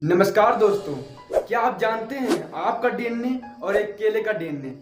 नमस्कार दोस्तों, क्या आप जानते हैं आपका डीएनए और एक केले का डीएनए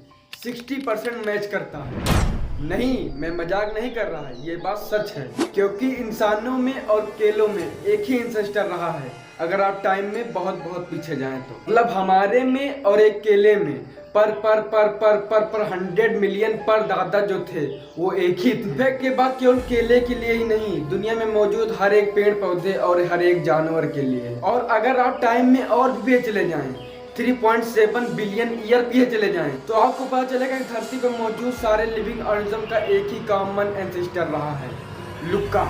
60% मैच करता है। नहीं, मैं मजाक नहीं कर रहा, ये बात सच है क्योंकि इंसानों में और केलों में एक ही इंसेस्टर रहा है। अगर आप टाइम में बहुत बहुत पीछे जाएं तो मतलब हमारे में और एक केले में पर 100 मिलियन पर दादा जो थे वो एक ही थे। फैक्ट के बाद केवल केले के लिए ही नहीं, दुनिया में मौजूद हर एक पेड़ पौधे और हर एक जानवर के लिए। और अगर आप टाइम में और भी चले जाएं 3.7 बिलियन ईयर पीछे चले जाएं तो आपको पता चलेगा कि धरती पर मौजूद सारे लिविंग ऑर्गेनिज्म का एक ही कॉमन एंसेस्टर रहा है, लुक्का।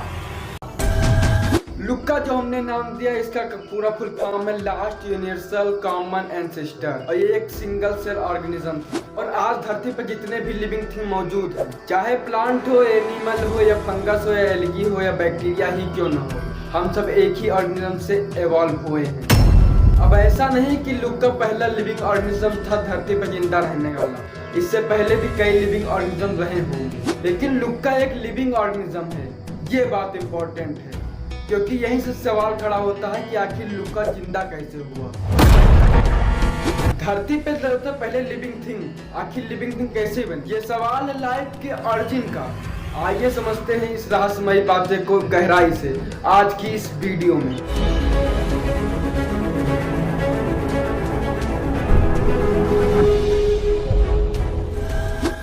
लुक्का जो हमने नाम दिया, इसका पूरा फुल फॉर्म है लास्ट यूनिवर्सल कॉमन एंसेस्टर और ये एक सिंगल सेल ऑर्गेनिज्म है। और आज धरती पर जितने भी लिविंग थिंग मौजूद है, चाहे प्लांट हो, एनिमल हो या फंगस हो या एल्गी हो या बैक्टीरिया ही क्यों ना हो, हम सब एक ही ऑर्गेनिज्म से एवॉल्व हुए हैं। अब ऐसा नहीं कि लुक्का पहला लिविंग ऑर्गेनिज्म था धरती पर जिंदा रहने वाला, इससे पहले भी कई लिविंग ऑर्गेनिज्म रहे होंगे, लेकिन लुक्का एक लिविंग ऑर्गेनिज्म है। ये बात इंपॉर्टेंट है क्योंकि यहीं से सवाल खड़ा होता है कि आखिर लुक्का जिंदा कैसे हुआ। धरती पे सबसे पहले लिविंग थिंग, आखिर लिविंग थिंग कैसे बनी, ये सवाल है लाइफ के ऑरिजिन का। आइए समझते हैं इस रहस्यमयी बातें को गहराई से आज की इस वीडियो में।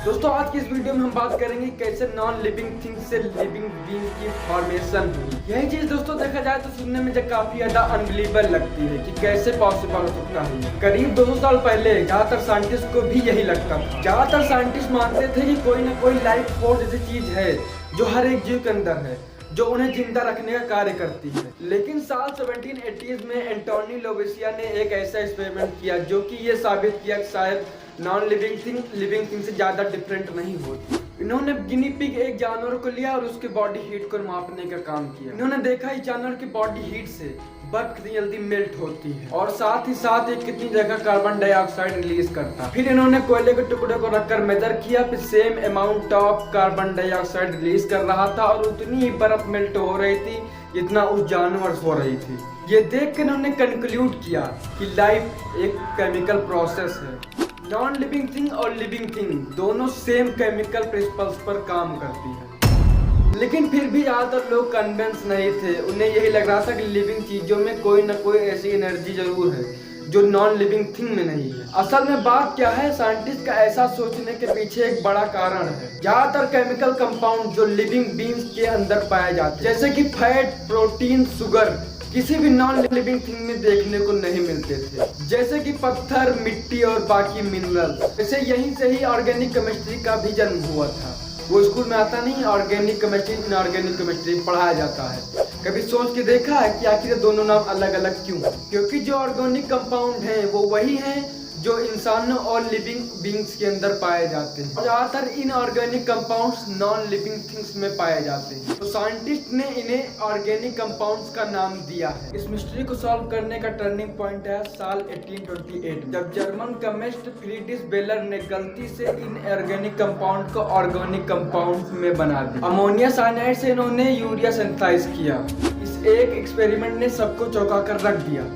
दोस्तों, आज की इस वीडियो में हम बात करेंगे कैसे नॉन लिविंग थिंग से लिविंग बीइंग की फॉर्मेशन हुई। यही चीज दोस्तों देखा जाए तो सुनने में काफी ज्यादा अनबिलीवेबल लगती है कि कैसे पॉसिबल हो सकता है। करीब 200 साल पहले ज्यादातर साइंटिस्ट को भी यही लगता था। ज्यादातर साइंटिस्ट मानते थे कि कोई ना कोई लाइफ फोर्स जैसी चीज है जो हर एक जीव के अंदर है, जो उन्हें जिंदा रखने का कार्य करती है। लेकिन साल 1780 में एंटोनी लोवेसिया ने एक ऐसा एक्सपेरिमेंट किया जो कि ये साबित किया कि शायद non living thing living thing से ज्यादा डिफरेंट नहीं होती। इन्होंने गिनी पिग एक जानवर को लिया और उसके बॉडी हीट को मापने का काम किया। इन्होंने देखा इस जानवर की बॉडी हीट से बर्फ कितनी जल्दी मेल्ट होती है और साथ ही साथ ये कितनी जगह कार्बन डाइऑक्साइड रिलीज करता है। फिर इन्होंने कोयले के टुकड़े को रखकर मेजर किया, फिर same amount of carbon dioxide release कर रहा था और उतनी ही बर्फ मेल्ट हो रही थी जितना उस जानवर हो रही थी। ये देख कर इन्होंने कंक्लूड किया कि लाइफ एक केमिकल प्रोसेस है। नॉन लिविंग थिंग और लिविंग थिंग दोनों सेम केमिकल प्रिंसिपल्स पर काम करती है। लेकिन फिर भी ज्यादातर लोग कन्विंस नहीं थे। उन्हें यही लग रहा था कि लिविंग चीजों में कोई ना कोई ऐसी एनर्जी जरूर है जो नॉन लिविंग थिंग में नहीं है। असल में बात क्या है, साइंटिस्ट का ऐसा सोचने के पीछे एक बड़ा कारण है। ज्यादातर केमिकल कंपाउंड जो लिविंग बीइंग्स के अंदर पाए जाते हैं, जैसे कि फैट, प्रोटीन, शुगर, किसी भी नॉन लिविंग थिंग में देखने को नहीं मिलते थे, जैसे कि पत्थर, मिट्टी और बाकी मिनरल। जैसे यहीं से ही ऑर्गेनिक केमिस्ट्री का भी जन्म हुआ था। वो स्कूल में आता नहीं, ऑर्गेनिक केमिस्ट्री, इनऑर्गेनिक केमिस्ट्री पढ़ाया जाता है। कभी सोच के देखा है कि आखिर दोनों नाम अलग अलग क्यों? क्योंकि जो ऑर्गेनिक कंपाउंड हैं वो वही हैं जो इंसानों और लिविंग बीइंग्स के अंदर पाए जाते हैं। ज्यादातर inorganic compounds non living things में पाए जाते हैं, तो साइंटिस्ट ने इन्हें ऑर्गेनिक कंपाउंड्स का नाम दिया है। इस मिस्ट्री को सॉल्व करने का टर्निंग पॉइंट है साल 1828, जब जर्मन केमिस्ट फ्रीडरिश बेलर ने गलती से इनऑर्गेनिक कंपाउंड को ऑर्गेनिक कंपाउंड में बना दिया। अमोनिया साइनाइड से इन्होंने यूरिया सिंथेसाइज किया। इस एक एक्सपेरिमेंट ने सबको चौंका कर रख दिया।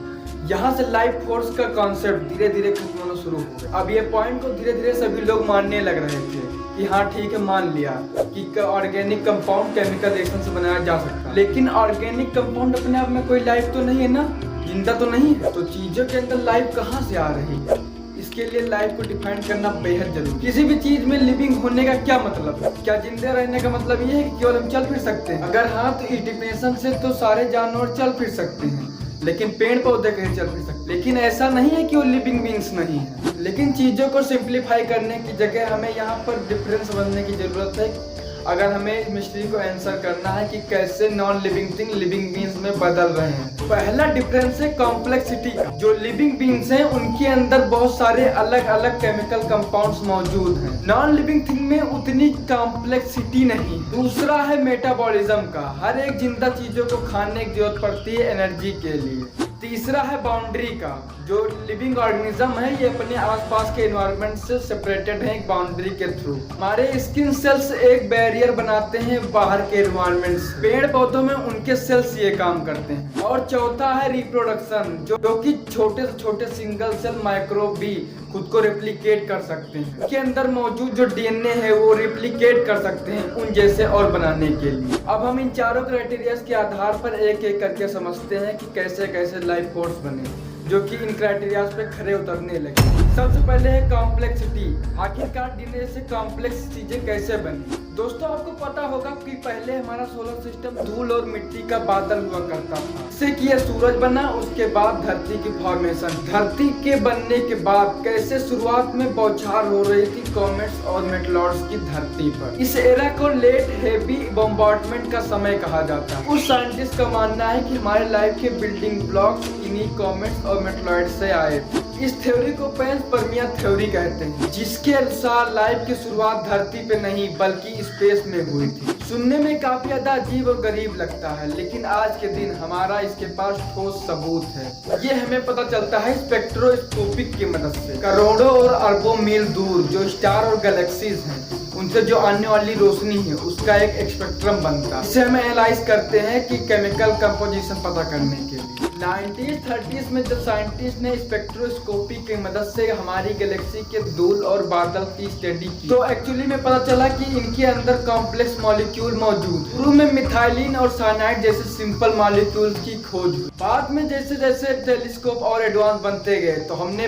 यहाँ से लाइफ फोर्स का कॉन्सेप्ट धीरे धीरे खत्म होना शुरू हो गया। अब ये पॉइंट को धीरे धीरे सभी लोग मानने लग रहे थे कि हाँ ठीक है, मान लिया कि ऑर्गेनिक कंपाउंड केमिकल रिएक्शन से बनाया जा सकता है। लेकिन ऑर्गेनिक कंपाउंड अपने आप में कोई लाइफ तो नहीं है ना, जिंदा तो नहीं है, तो चीजों के अंदर लाइफ कहाँ से आ रही है? इसके लिए लाइफ को डिफाइन करना बेहद जरूरी। किसी भी चीज में लिविंग होने का क्या मतलब है? क्या जिंदे रहने का मतलब ये है कि केवल हम चल फिर सकते हैं? अगर हाँ, तो इस डिफिनेशन से तो सारे जानवर चल फिर सकते हैं, लेकिन पेड़ पौधे कहीं चल फिर सकते। लेकिन ऐसा नहीं है कि वो लिविंग बीइंग्स नहीं है। लेकिन चीजों को सिंप्लीफाई करने की जगह हमें यहाँ पर डिफरेंस समझने की जरूरत है अगर हमें मिस्ट्री को आंसर करना है कि कैसे non living thing living beings में बदल रहे हैं। पहला डिफरेंस है कॉम्प्लेक्सिटी का। जो लिविंग बीइंग्स हैं उनके अंदर बहुत सारे अलग अलग केमिकल कंपाउंड्स मौजूद हैं। नॉन लिविंग थिंग में उतनी कॉम्प्लेक्सिटी नहीं। दूसरा है मेटाबॉलिज्म का। हर एक जिंदा चीजों को खाने की जरूरत पड़ती है एनर्जी के लिए। तीसरा है बाउंड्री का। जो लिविंग ऑर्गेनिज्म है ये अपने आसपास के एनवायरनमेंट से सेपरेटेड है एक बाउंड्री के थ्रू। हमारे स्किन सेल्स एक बैरियर बनाते हैं बाहर के एनवायरनमेंट से। पेड़ पौधों में उनके सेल्स ये काम करते हैं। और चौथा है रिप्रोडक्शन, जो कि छोटे से छोटे सिंगल सेल माइक्रोब भी खुद को रेप्लिकेट कर सकते हैं। उसके अंदर मौजूद जो डीएनए है वो रेप्लिकेट कर सकते हैं उन जैसे और बनाने के लिए। अब हम इन चारों क्राइटेरिया के आधार पर एक एक करके समझते हैं कि कैसे कैसे लाइफ फोर्स बने, जो कि इन क्राइटेरिया पे खरे उतरने लगे। सबसे पहले है कॉम्प्लेक्सिटी। आखिरकार डीएनए से कॉम्प्लेक्स चीजें कैसे बनी। दोस्तों आपको पता होगा कि पहले हमारा सोलर सिस्टम धूल और मिट्टी का बादल हुआ करता था, इससे कि यह सूरज बना। उसके बाद धरती की फॉर्मेशन। धरती के बनने के बाद कैसे शुरुआत में बौछार हो रही थी कॉमेट्स और मेटेओर्स की धरती पर। इस एरा को लेट हेवी बॉम्बार्डमेंट का समय कहा जाता है। उस साइंटिस्ट का मानना है कि हमारे लाइफ के बिल्डिंग ब्लॉक्स इन्हीं कॉमेट्स और मेटेओर्स से आए थे। इस थ्योरी को पेंसपर्मिया थ्योरी कहते हैं, जिसके अनुसार लाइफ की शुरुआत धरती पे नहीं बल्कि स्पेस में हुई थी। सुनने में काफी ज्यादा अजीब और गरीब लगता है, लेकिन आज के दिन हमारा इसके पास ठोस सबूत है। ये हमें पता चलता है स्पेक्ट्रोस्कोपिक की मदद से। करोड़ों और अरबों मील दूर जो स्टार और गैलेक्सीज हैं उनसे जो आने वाली रोशनी है उसका एक स्पेक्ट्रम बनता है। इसे हम एनालाइज करते हैं कि केमिकल कंपोजिशन पता करने के लिए। 1930s में जब साइंटिस्ट ने स्पेक्ट्रोस्कोपी की मदद से हमारी गैलेक्सी के धूल और बादल की स्टडी की, तो एक्चुअली में पता चला कि इनके अंदर कॉम्प्लेक्स मॉलिक्यूल मौजूद। शुरू में मिथाइलिन और साइनाइड जैसे सिंपल मॉलिक्यूल्स की खोज हुई। बाद में जैसे जैसे टेलीस्कोप और एडवांस बनते गए तो हमने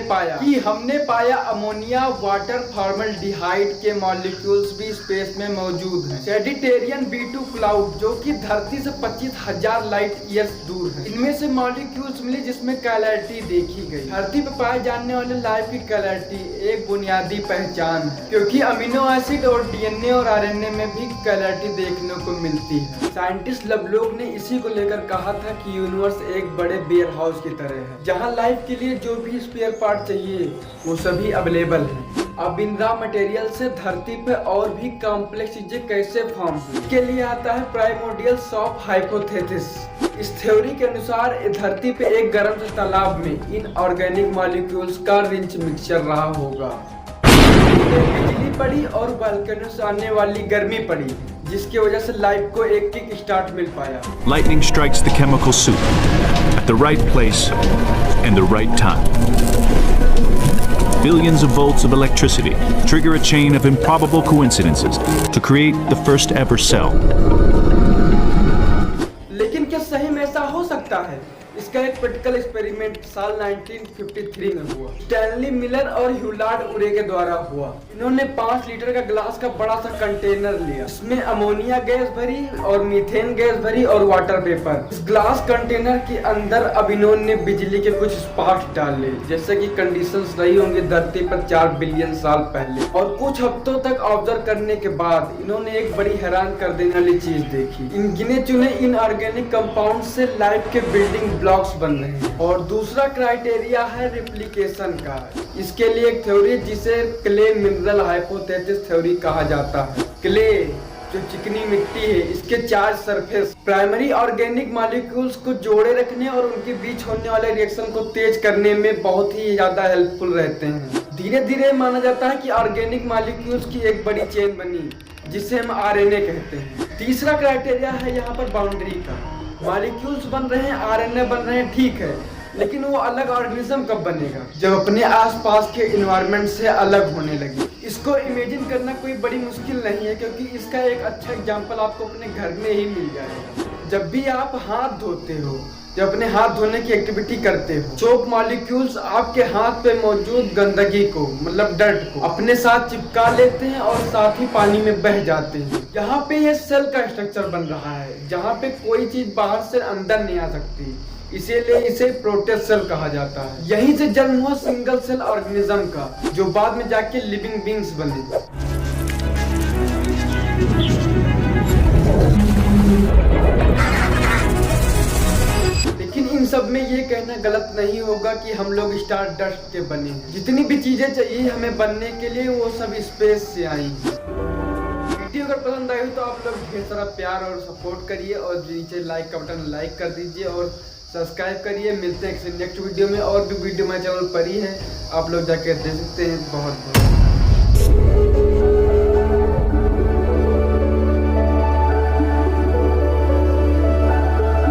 पाया अमोनिया वाटर फॉर्मल्डिहाइड के मॉलिक्यूल्स भी स्पेस में मौजूद हैं। सेजिटेरियन B2 क्लाउड जो कि धरती से 25,000 लाइट ईयर्स दूर है, इनमें से मॉलिक्यूल्स मिले जिसमें कैलरिटी देखी गई। धरती पर पाए जाने वाले लाइफ की कैलरिटी एक बुनियादी पहचान है, क्योंकि अमीनो एसिड और डीएनए और आरएनए में भी कैलरिटी देखने को मिलती है। साइंटिस्ट लवलोक ने इसी को लेकर कहा था कि यूनिवर्स एक बड़े वेयर हाउस की तरह है, जहां लाइफ के लिए जो भी स्पेयर पार्ट चाहिए वो सभी अवेलेबल है। अब इन रॉ मटेरियल से धरती पे और भी कॉम्प्लेक्स चीजें कैसे फॉर्म हुई, इसके लिए आता है प्राइमोर्डियल्स ऑफ हाइपोथेसिस। इस थ्योरी के अनुसार धरती पे एक गर्म से तालाब में इन ऑर्गेनिक मॉलिक्यूल्स का रिच मिक्सचर रहा होगा। बिजली पड़ी और वोल्केनो से आने वाली गर्मी पड़ी, जिसकी वजह से लाइफ को एक किक स्टार्ट मिल पाया। Lightning strikes the chemical soup at the right place and the right time. Billions of volts of electricity trigger a chain of improbable coincidences to create the first ever cell. लेकिन क्या सही में ऐसा हो सकता है? इसका एक प्रैक्टिकल एक्सपेरिमेंट साल 1953 में हुआ। स्टैनली मिलर और ह्यूलार्ड उरे के द्वारा हुआ। इन्होंने 5 लीटर का ग्लास का बड़ा सा कंटेनर लिया, इसमें अमोनिया गैस भरी और मीथेन गैस भरी और वाटर वेपर। इस ग्लास कंटेनर के अंदर अब इन्होंने बिजली के कुछ स्पार्क डाले, जैसे कि कंडीशंस रही होंगी धरती पर 4 बिलियन साल पहले। और कुछ हफ्तों तक ऑब्जर्व करने के बाद इन्होंने एक बड़ी हैरान कर देने वाली चीज देखी। इन गिने चुने इनऑर्गेनिक कंपाउंड से लाइफ के बिल्डिंग ब्लॉक्स बन रहे हैं। और दूसरा क्राइटेरिया है रेप्लिकेशन का। इसके लिए एक थ्योरी जिसे क्ले मिनरल हाइपोथेसिस थ्योरी कहा जाता है। क्ले जो चिकनी मिट्टी है, इसके charge surface primary organic molecules को जोड़े रखने और उनके बीच होने वाले रिएक्शन को तेज करने में बहुत ही ज्यादा हेल्पफुल रहते हैं। धीरे धीरे माना जाता है कि ऑर्गेनिक मॉलिक्यूल्स की एक बड़ी चेन बनी, जिसे हम आरएनए कहते हैं। तीसरा क्राइटेरिया है यहाँ पर बाउंड्री का। मॉलिक्यूल्स बन रहे हैं, आरएनए बन रहे हैं, ठीक है, लेकिन वो अलग ऑर्गेनिज्म कब बनेगा? जब अपने आसपास के एनवायरनमेंट से अलग होने लगे। इसको इमेजिन करना कोई बड़ी मुश्किल नहीं है, क्योंकि इसका एक अच्छा एग्जांपल आपको अपने घर में ही मिल जाएगा। जब भी आप हाथ धोते हो, जब अपने हाथ धोने की एक्टिविटी करते हो, सोप मॉलिक्यूल्स आपके हाथ पे मौजूद गंदगी को, मतलब डर्ट को अपने साथ चिपका लेते हैं और साथ ही पानी में बह जाते हैं। यहाँ पे ये सेल का स्ट्रक्चर बन रहा है, जहाँ पे कोई चीज बाहर से अंदर नहीं आ सकती, इसीलिए इसे प्रोटेस्ट सेल कहा जाता है। यहीं से जन्म हुआ सिंगल सेल ऑर्गेनिज्म का, जो बाद में जाके लिविंग बींग्स बने। लेकिन इन सब में ये कहना गलत नहीं होगा कि हम लोग स्टार डस्ट के बने हैं। जितनी भी चीजें चाहिए हमें बनने के लिए वो सब स्पेस से आई हैं। वीडियो अगर पसंद आई हो तो आप लोग ढेर सारा प्यार और सपोर्ट करिए और नीचे लाइक का बटन लाइक कर दीजिए और सब्सक्राइब करिए। मिलते हैं किसी नेक्स्ट वीडियो में। और भी वीडियो मेरे चैनल पर ही है, आप लोग जाकर देख सकते हैं। बहुत बहुत